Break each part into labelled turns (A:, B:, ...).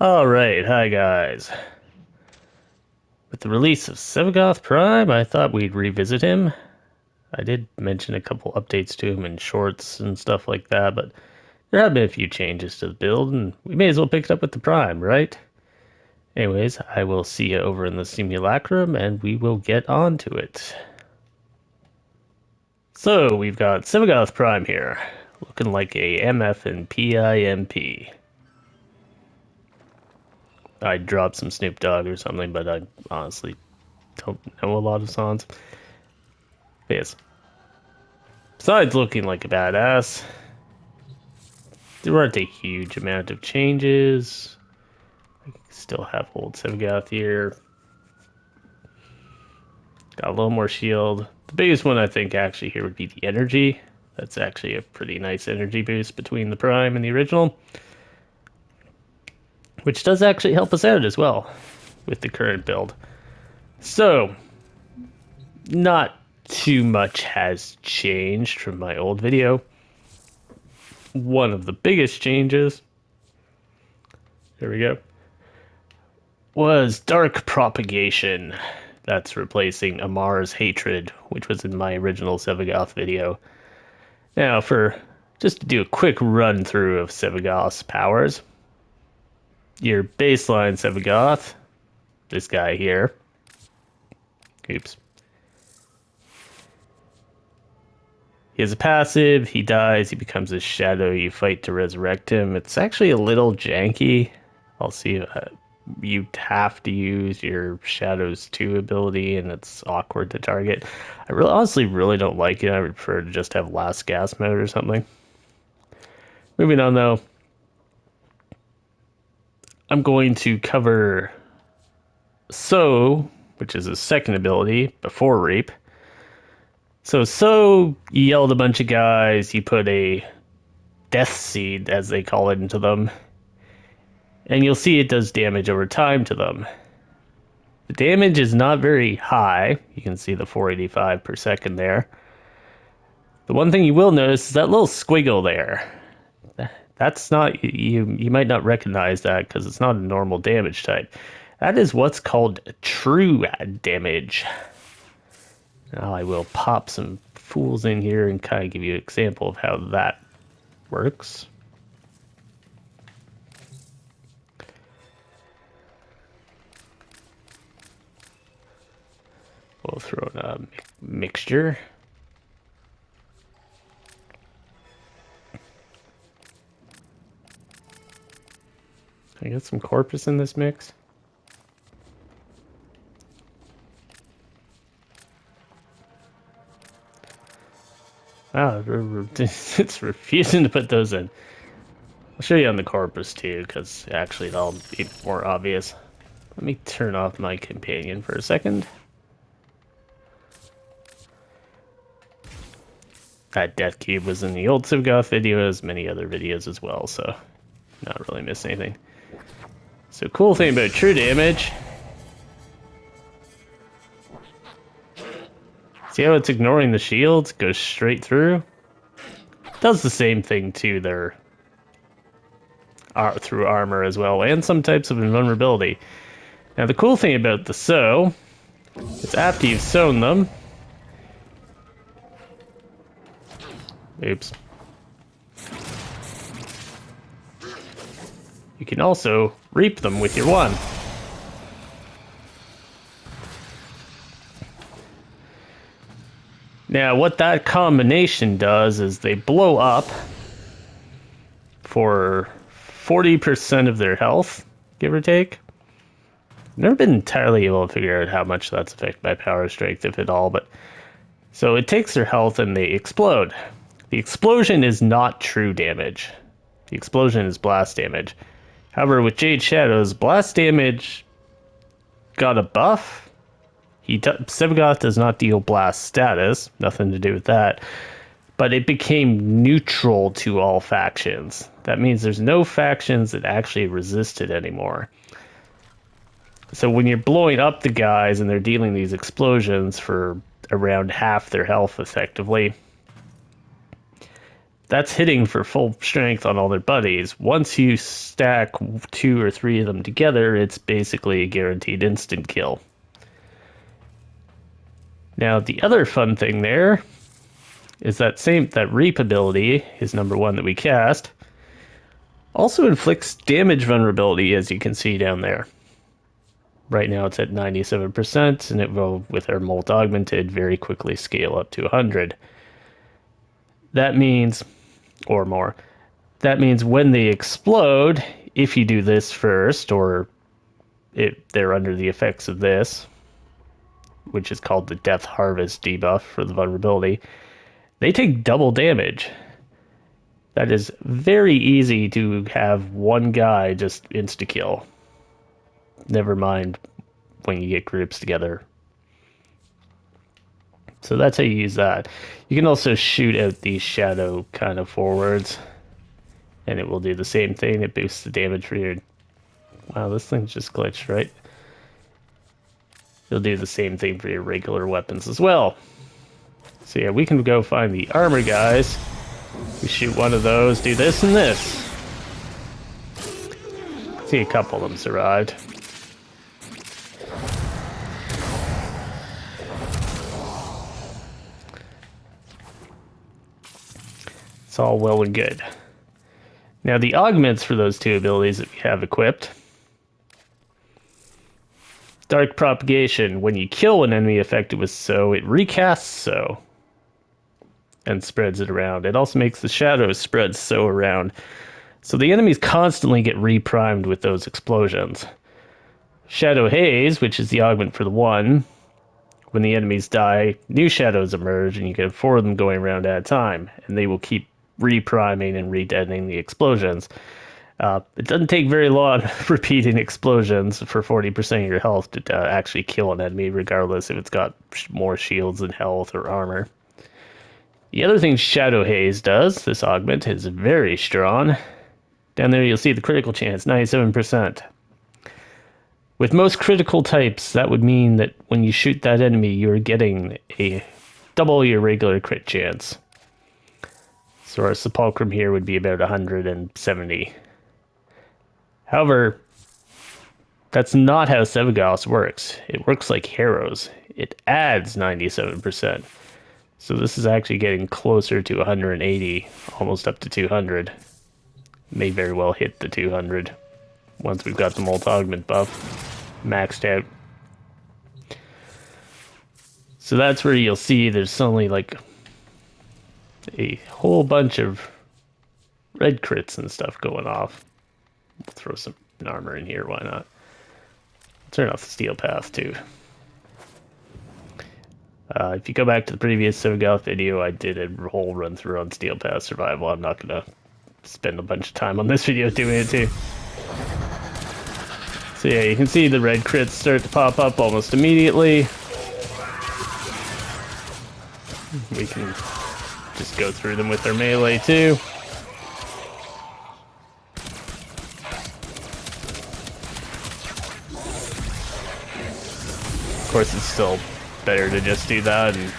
A: Alright, hi guys. With the release of Sevagoth Prime, I thought we'd revisit him. I did mention a couple updates to him in shorts and stuff like that, but there have been a few changes to the build, and we may as well pick it up with the Prime, right? Anyways, I will see you over in the simulacrum, and we will get on to it. So, we've got Sevagoth Prime here, looking like a MF and PIMP. I'd drop some Snoop Dogg or something, but I honestly don't know a lot of songs. But yes. Besides looking like a badass, there aren't a huge amount of changes. I still have old Sevagoth here. Got a little more shield. The biggest one I think actually here would be the energy. That's actually a pretty nice energy boost between the Prime and the original. Which does actually help us out as well with the current build. So, not too much has changed from my old video. One of the biggest changes, there we go, was Dark Propagation. That's replacing Amar's Hatred, which was in my original Sevagoth video. Now, just to do a quick run through of Sevagoth's powers. Your baseline Sevagoth, this guy here. Oops. He has a passive, he dies, he becomes a shadow, you fight to resurrect him. It's actually a little janky. I'll see, you have to use your Shadows 2 ability, and it's awkward to target. I honestly really don't like it. I would prefer to just have last gas mode or something. Moving on though, I'm going to cover which is his second ability before Reap. So you yelled a bunch of guys, you put a death seed, as they call it, into them, and you'll see it does damage over time to them. The damage is not very high. You can see the 485 per second there. The one thing you will notice is that little squiggle there. That's not, you might not recognize that because it's not a normal damage type. That is what's called true damage. Now I will pop some fools in here and kind of give you an example of how that works. We'll throw in a mixture. I got some corpus in this mix. Wow, it's refusing to put those in. I'll show you on the corpus too, because actually that'll be more obvious. Let me turn off my companion for a second. That death cube was in the old Sevagoth video, as many other videos as well, so not really miss anything. So cool thing about true damage, see how it's ignoring the shields, goes straight through? Does the same thing to their through armor as well, and some types of invulnerability. Now the cool thing about the is after you've sown them, oops, you can also reap them with your one. Now what that combination does is they blow up for 40% of their health, give or take. Never been entirely able to figure out how much that's affected by power strength, if at all, but so it takes their health and they explode. The explosion is not true damage. The explosion is blast damage. However, with Jade Shadows, blast damage got a buff. Sevagoth does not deal blast status, nothing to do with that, but it became neutral to all factions. That means there's no factions that actually resist it anymore. So when you're blowing up the guys and they're dealing these explosions for around half their health effectively, That's hitting for full strength on all their buddies. Once you stack 2 or 3 of them together, it's basically a guaranteed instant kill. Now, the other fun thing there is that Reap ability is number 1 that we cast. Also inflicts damage vulnerability, as you can see down there. Right now it's at 97%, and it will, with our Molt Augmented, very quickly scale up to 100. That means, or more, that means when they explode, if you do this first, or if they're under the effects of this, which is called the Death Harvest debuff for the vulnerability, they take double damage. That is very easy to have one guy just insta-kill. Never mind when you get groups together. So that's how you use that. You can also shoot out the shadow kind of forwards, and it will do the same thing. It boosts the damage for your... Wow, this thing's just glitched, right? It'll do the same thing for your regular weapons as well. So yeah, we can go find the armor guys. We shoot one of those, do this and this. See, a couple of them survived. It's all well and good. Now the augments for those 2 abilities that we have equipped. Dark Propagation. When you kill an enemy affected with So, it recasts So and spreads it around. It also makes the shadows spread So around. So the enemies constantly get reprimed with those explosions. Shadow Haze, which is the augment for the 1. When the enemies die, new shadows emerge, and you can have 4 of them going around at a time, and they will keep repriming and redetonating the explosions. It doesn't take very long repeating explosions for 40% of your health to actually kill an enemy, regardless if it's got more shields than health or armor. The other thing Shadow Haze does, this augment, is very strong. Down there you'll see the critical chance, 97%. With most critical types, that would mean that when you shoot that enemy, you're getting a double your regular crit chance. So our Sepulchrum here would be about 170. However, that's not how Sevagoth works. It works like Harrows. It adds 97%. So this is actually getting closer to 180, almost up to 200. May very well hit the 200 once we've got the Molt Augment buff maxed out. So that's where you'll see there's suddenly like a whole bunch of red crits and stuff going off. We'll throw some armor in here, why not? Turn off the steel path too. If you go back to the previous Sevagoth video, I did a whole run through on steel path survival. I'm not gonna spend a bunch of time on this video doing it too. So yeah, you can see the red crits start to pop up almost immediately. We can just go through them with our melee too. Of course, it's still better to just do that and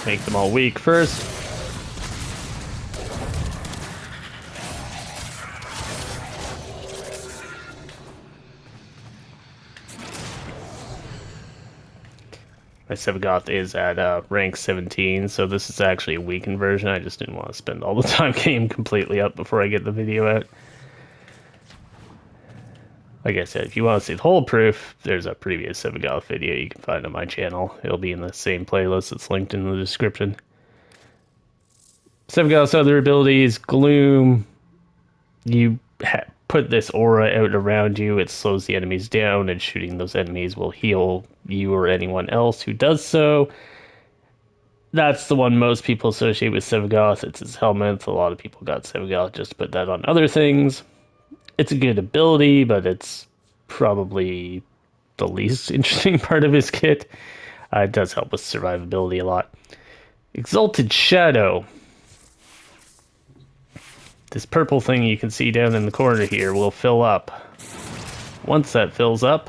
A: make them all weak first. My Sevagoth is at rank 17, so this is actually a weakened version. I just didn't want to spend all the time getting him completely up before I get the video out. Like I said, if you want to see the whole proof, there's a previous Sevagoth video you can find on my channel. It'll be in the same playlist that's linked in the description. Sevagoth's other abilities, Gloom. You put this aura out around you, it slows the enemies down, and shooting those enemies will heal you or anyone else who does so. That's the one most people associate with Sevagoth. It's his helmet. A lot of people got Sevagoth just to put that on other things. It's a good ability, but it's probably the least interesting part of his kit. It does help with survivability a lot. Exalted Shadow. This purple thing you can see down in the corner here will fill up. Once that fills up,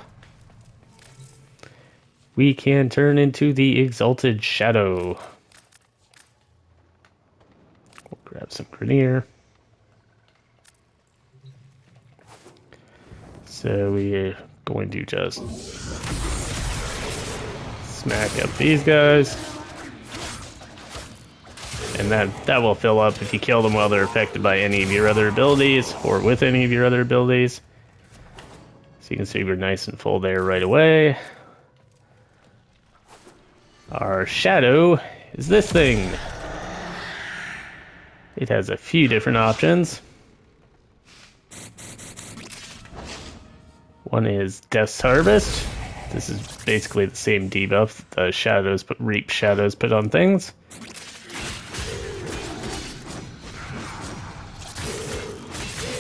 A: we can turn into the Exalted Shadow. We'll Grab some Grenier. So we're going to just smack up these guys. And that will fill up if you kill them while they're affected by any of your other abilities or with any of your other abilities. So you can see we're nice and full there right away. Our shadow is this thing. It has a few different options. One is Death's Harvest. This is basically the same debuff the shadows reap shadows put on things.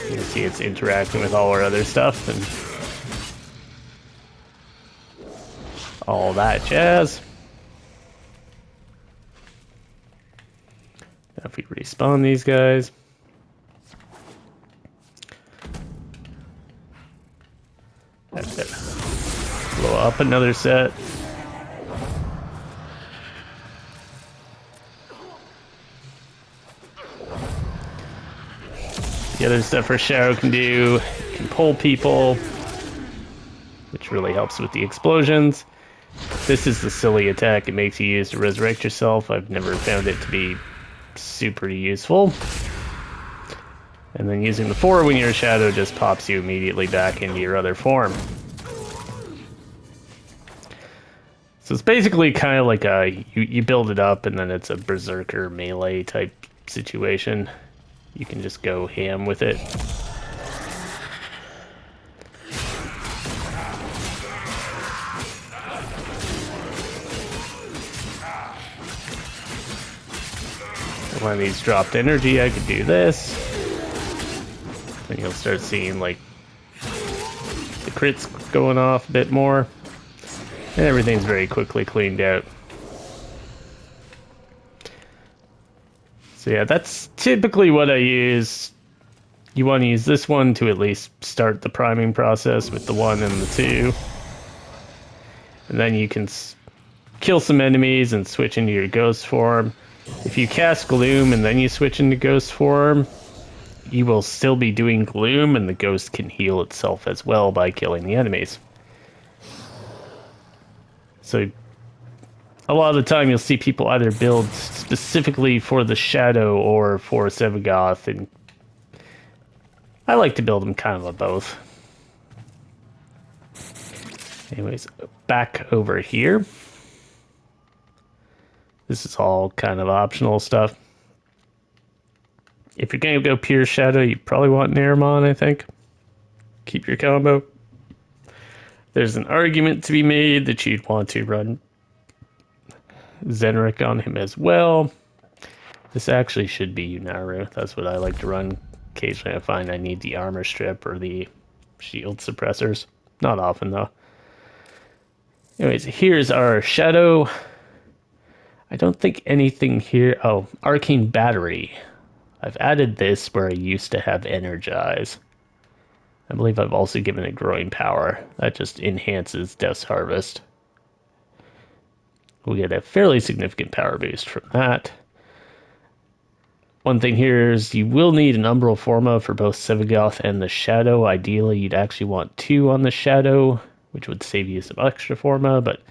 A: You can see it's interacting with all our other stuff and all that jazz. Now if we respawn these guys. That's it. Blow up another set. The other stuff our Shadow can do, it can pull people, which really helps with the explosions. This is the silly attack it makes you use to resurrect yourself. I've never found it to be super useful. And then using the 4 when you're a Shadow just pops you immediately back into your other form. So it's basically kind of like you build it up and then it's a Berserker melee type situation. You can just go ham with it. And when these dropped energy, I could do this. And you'll start seeing like the crits going off a bit more. And everything's very quickly cleaned out. So yeah, that's typically what I use. You want to use this one to at least start the priming process with the 1 and the 2. And then you can kill some enemies and switch into your ghost form. If you cast Gloom and then you switch into ghost form, you will still be doing Gloom and the ghost can heal itself as well by killing the enemies. So a lot of the time you'll see people either build specifically for the Shadow or for Sevagoth, and I like to build them kind of a both. Anyways, back over here. This is all kind of optional stuff. If you're going to go pure Shadow, you probably want Naramon, I think. Keep your combo. There's an argument to be made that you'd want to run Zenrik on him as well. This actually should be Unaru. That's what I like to run. Occasionally I find I need the armor strip or the shield suppressors. Not often though. Anyways, here's our Shadow. I don't think anything here... Oh, Arcane Battery. I've added this where I used to have Energize. I believe I've also given it Growing Power. That just enhances Death's Harvest. We'll get a fairly significant power boost from that. One thing here is you will need an Umbral Forma for both Sevagoth and the Shadow. Ideally, you'd actually want 2 on the Shadow, which would save you some extra Forma, but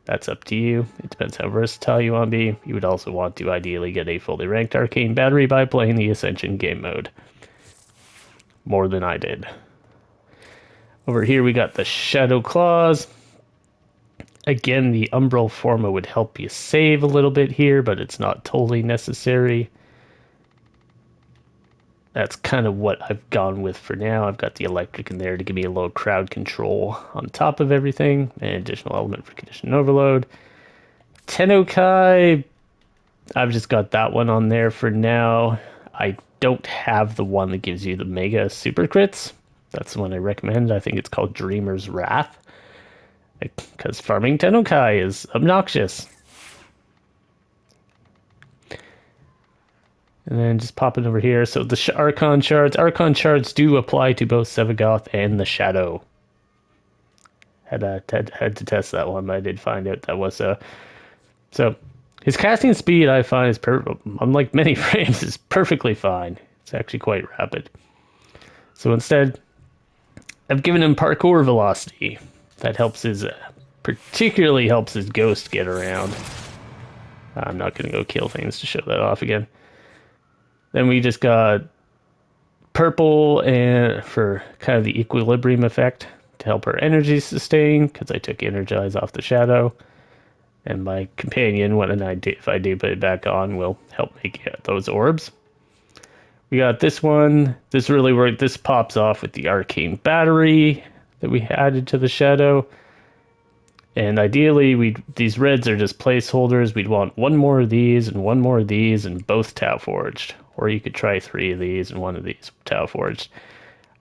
A: that's up to you. It depends how versatile you want to be. You would also want to ideally get a fully ranked Arcane Battery by playing the Ascension game mode. More than I did. Over here we got the Shadow Claws. Again, the Umbral Forma would help you save a little bit here, but it's not totally necessary. That's kind of what I've gone with for now. I've got the Electric in there to give me a little crowd control on top of everything. An additional element for Condition Overload. Tennokai, I've just got that one on there for now. I don't have the one that gives you the Mega Super Crits. That's the one I recommend. I think it's called Dreamer's Wrath. Because farming Tennokai is obnoxious. And then just pop it over here. So the Archon Shards. Archon Shards do apply to both Sevagoth and the Shadow. Had to test that one, but I did find out that was... So His casting speed, I find, is unlike many frames, is perfectly fine. It's actually quite rapid. So instead, I've given him parkour velocity. That helps his, particularly helps his ghost get around. I'm not going to go kill things to show that off again. Then we just got purple and for kind of the equilibrium effect to help her energy sustain, because I took energize off the shadow. And my companion, if I do put it back on, will help make those orbs. We got this one. This really worked. This pops off with the arcane battery that we added to the shadow. And ideally, these reds are just placeholders. We'd want one more of these and one more of these and both Tau Forged. Or you could try 3 of these and 1 of these Tau Forged.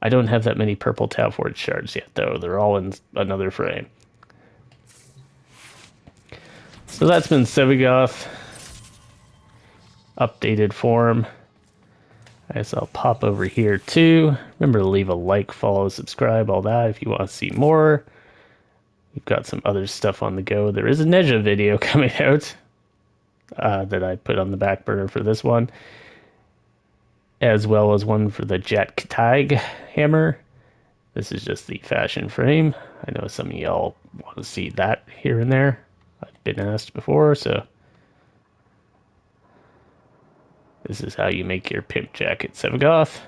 A: I don't have that many purple Tau Forged shards yet, though. They're all in another frame. So that's been Sevagoth. Updated form. I guess I'll pop over here too. Remember to leave a like, follow, subscribe, all that if you want to see more. We've got some other stuff on the go. There is a Neja video coming out that I put on the back burner for this one, as well as one for the Jet Katag hammer. This is just the fashion frame. I know some of y'all want to see that here and there. I've been asked before, so this is how you make your pimp jacket Sevagoth.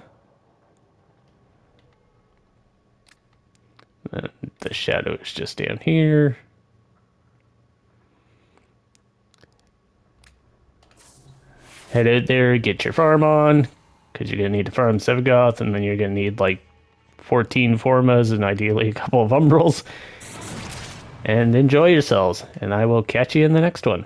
A: The shadow is just down here. Head out there, get your farm on, because you're going to need to farm Sevagoth, and then you're going to need like 14 Formas and ideally a couple of Umbrals. And enjoy yourselves, and I will catch you in the next one.